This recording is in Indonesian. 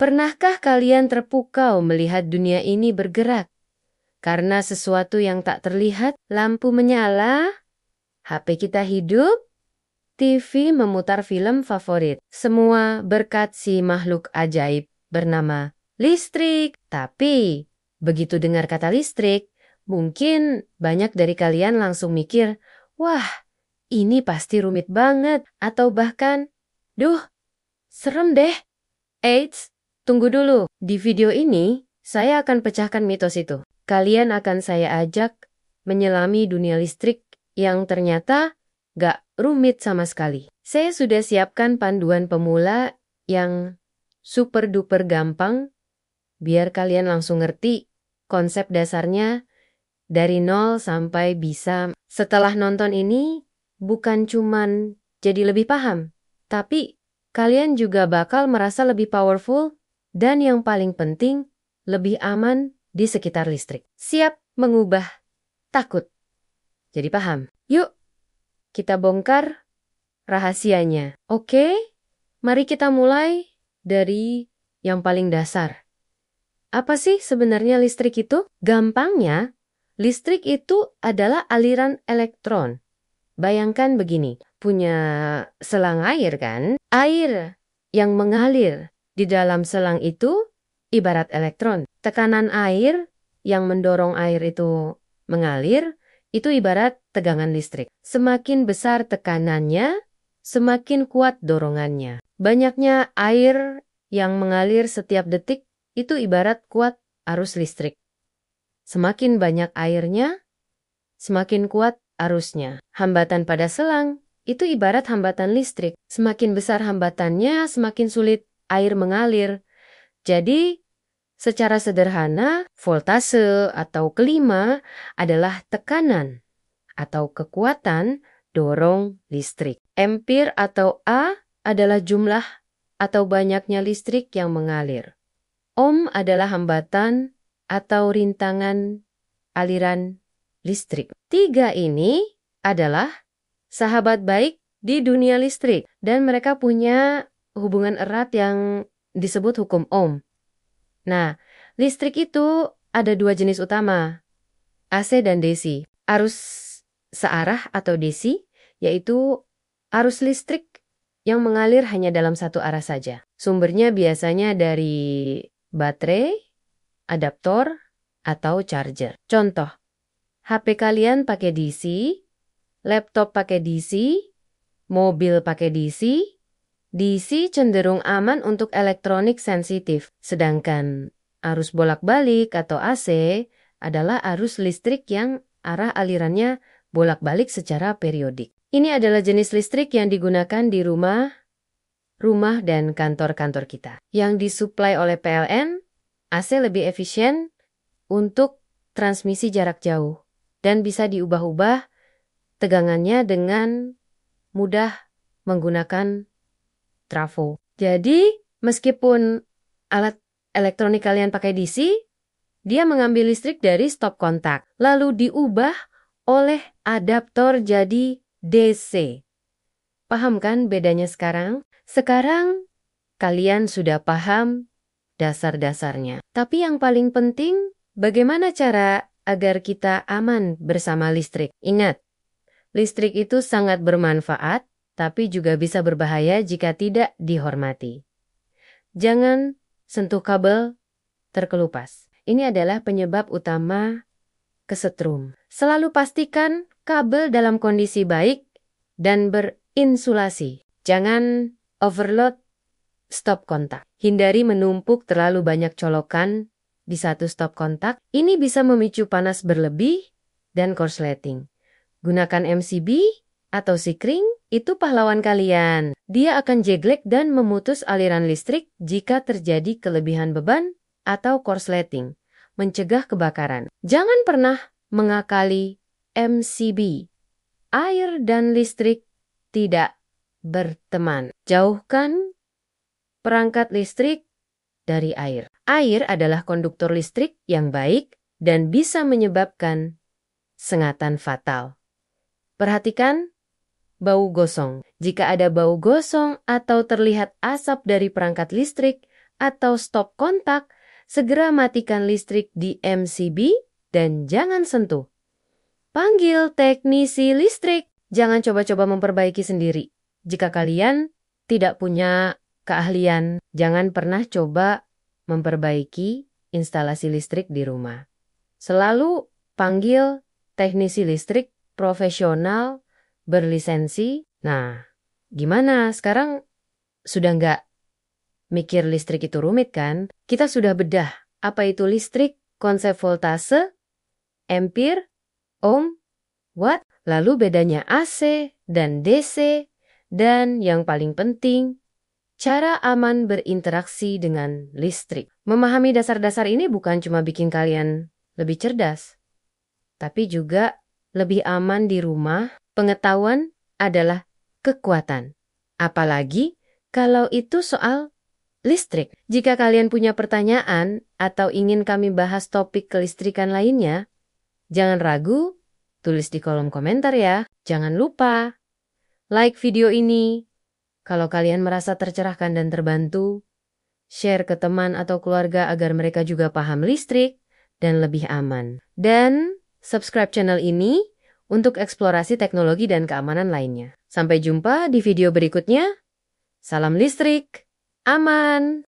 Pernahkah kalian terpukau melihat dunia ini bergerak? Karena sesuatu yang tak terlihat, lampu menyala, HP kita hidup, TV memutar film favorit. Semua berkat si makhluk ajaib bernama listrik. Tapi, begitu dengar kata listrik, mungkin banyak dari kalian langsung mikir, wah, ini pasti rumit banget. Atau bahkan, duh, serem deh. Eits, tunggu dulu. Di video ini, saya akan pecahkan mitos itu. Kalian akan saya ajak menyelami dunia listrik yang ternyata gak rumit sama sekali. Saya sudah siapkan panduan pemula yang super duper gampang, biar kalian langsung ngerti konsep dasarnya dari nol sampai bisa. Setelah nonton ini, bukan cuman jadi lebih paham, tapi kalian juga bakal merasa lebih powerful dan yang paling penting, lebih aman di sekitar listrik. Siap mengubah takut jadi paham? Yuk, kita bongkar rahasianya. Oke, mari kita mulai dari yang paling dasar. Apa sih sebenarnya listrik itu? Gampangnya, listrik itu adalah aliran elektron. Bayangkan begini, punya selang air kan? Air yang mengalir di dalam selang itu ibarat elektron. Tekanan air yang mendorong air itu mengalir, itu ibarat tegangan listrik. Semakin besar tekanannya, semakin kuat dorongannya. Banyaknya air yang mengalir setiap detik, itu ibarat kuat arus listrik. Semakin banyak airnya, semakin kuat arusnya. Hambatan pada selang, itu ibarat hambatan listrik. Semakin besar hambatannya, semakin sulit air mengalir. Jadi, secara sederhana, voltase atau kelima adalah tekanan atau kekuatan dorong listrik. Ampere atau A adalah jumlah atau banyaknya listrik yang mengalir. Ohm adalah hambatan atau rintangan aliran listrik. Tiga ini adalah sahabat baik di dunia listrik dan mereka punya hubungan erat yang disebut hukum Ohm. Nah, listrik itu ada dua jenis utama, AC dan DC. Arus searah atau DC, yaitu arus listrik yang mengalir hanya dalam satu arah saja. Sumbernya biasanya dari baterai, adaptor, atau charger. Contoh, HP kalian pakai DC, laptop pakai DC, mobil pakai DC. DC cenderung aman untuk elektronik sensitif, sedangkan arus bolak-balik atau AC adalah arus listrik yang arah alirannya bolak-balik secara periodik. Ini adalah jenis listrik yang digunakan di rumah dan kantor-kantor kita. Yang disuplai oleh PLN, AC lebih efisien untuk transmisi jarak jauh dan bisa diubah-ubah tegangannya dengan mudah menggunakan trafo. Jadi, meskipun alat elektronik kalian pakai DC, dia mengambil listrik dari stop kontak, lalu diubah oleh adaptor jadi DC. Paham kan bedanya sekarang? Sekarang, kalian sudah paham dasar-dasarnya. Tapi yang paling penting, bagaimana cara agar kita aman bersama listrik? Ingat, listrik itu sangat bermanfaat, tapi juga bisa berbahaya jika tidak dihormati. Jangan sentuh kabel terkelupas. Ini adalah penyebab utama kesetrum. Selalu pastikan kabel dalam kondisi baik dan berinsulasi. Jangan overload stop kontak. Hindari menumpuk terlalu banyak colokan di satu stop kontak. Ini bisa memicu panas berlebih dan korsleting. Gunakan MCB atau sikring, itu pahlawan kalian. Dia akan jeglek dan memutus aliran listrik jika terjadi kelebihan beban atau korsleting, mencegah kebakaran. Jangan pernah mengakali MCB. Air dan listrik tidak berteman. Jauhkan perangkat listrik dari air. Air adalah konduktor listrik yang baik dan bisa menyebabkan sengatan fatal. Perhatikan bau gosong. Jika ada bau gosong atau terlihat asap dari perangkat listrik, atau stop kontak, segera matikan listrik di MCB dan jangan sentuh. Panggil teknisi listrik. Jangan coba-coba memperbaiki sendiri. Jika kalian tidak punya keahlian, jangan pernah coba memperbaiki instalasi listrik di rumah. Selalu panggil teknisi listrik profesional berlisensi. Nah, gimana? Sekarang sudah nggak mikir listrik itu rumit kan? Kita sudah bedah apa itu listrik, konsep voltase, ampere, ohm, watt, lalu bedanya AC dan DC, dan yang paling penting, cara aman berinteraksi dengan listrik. Memahami dasar-dasar ini bukan cuma bikin kalian lebih cerdas, tapi juga lebih aman di rumah. Pengetahuan adalah kekuatan. Apalagi kalau itu soal listrik. Jika kalian punya pertanyaan atau ingin kami bahas topik kelistrikan lainnya, jangan ragu, tulis di kolom komentar ya. Jangan lupa like video ini. Kalau kalian merasa tercerahkan dan terbantu, share ke teman atau keluarga agar mereka juga paham listrik dan lebih aman. Dan subscribe channel ini untuk eksplorasi teknologi dan keamanan lainnya. Sampai jumpa di video berikutnya. Salam listrik, aman!